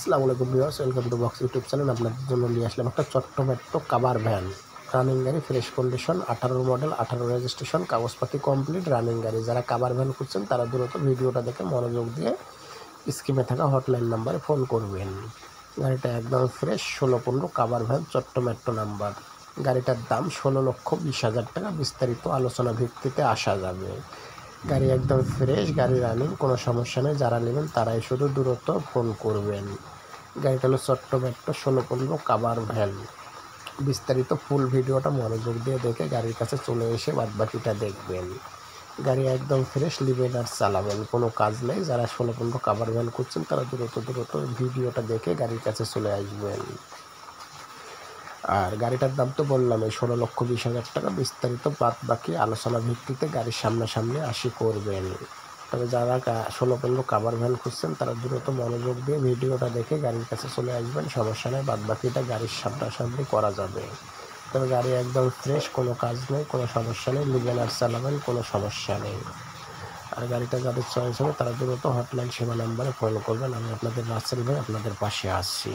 আসসালামু আলাইকুম viewers, welcome to box YouTube channel. আপনাদের জন্য নিয়ে আসলাম একটা ছোট্ট কাভার ভ্যান। রানিং গাড়ি, ফ্রেশ কন্ডিশন, 18 মডেল, 18 রেজিস্ট্রেশন, কাগজপাতি কমপ্লিট, রানিং গাড়ি। যারা কাভার ভ্যান খুঁজছেন তারা দ্রুত ভিডিওটা দেখে মনোযোগ দিয়ে স্ক্রিনে থাকা হটলাইন নাম্বারে ফোন করবেন। গাড়িটা একদম ফ্রেশ, 16-15 কাভার ভ্যান, ছোট্ট নাম্বার। গাড়িটার দাম 16,20,000 টাকা। বিস্তারিত আলোচনা ভিত্তিতে আসা যাবে। গাড়ি একদম ফ্রেশ, গাড়ি রানিং, কোনো সমস্যা নেই। যারা নেবেন তারাই শুধু দ্রুত ফোন করবেন। গাড়িটা হলো ছোট্ট 16-15 কাভার ভ্যান। বিস্তারিত ফুল ভিডিওটা মনোযোগ দিয়ে দেখে গাড়ির কাছে চলে এসে বাদবাকিটা দেখবেন। গাড়ি একদম ফ্রেশ, নেবেন আর চালাবেন, কোনো কাজ নেই। যারা 16-15 কাভার ভ্যান করছেন তারা দ্রুত ভিডিওটা দেখে গাড়ির কাছে চলে আসবেন। আর গাড়িটার দাম তো বললামই, 16,20,000 টাকা। বিস্তারিত বাকি আলোচনা ভিত্তিতে গাড়ির সামনাসামনি আসি করবেন। তবে যারা 16-15 কাভার ভ্যান খুঁজছেন তারা দ্রুত মনোযোগ দিয়ে ভিডিওটা দেখে গাড়ির কাছে চলে আসবেন। সমস্যা নেই, বাদবাকিটা গাড়ির সামনাসামনি করা যাবে। তবে গাড়ি একদম ফ্রেশ, কোনো কাজ নেই, কোনো সমস্যা নেই। নেবেন আর চালাবেন, কোনো সমস্যা নেই। আর গাড়িটা যাদের চয়েস হবে তারা দ্রুত হটলাইন সেবা নাম্বারে ফোন করবেন। আমি আপনাদের রাসেল ভাই, আপনাদের পাশে আছি।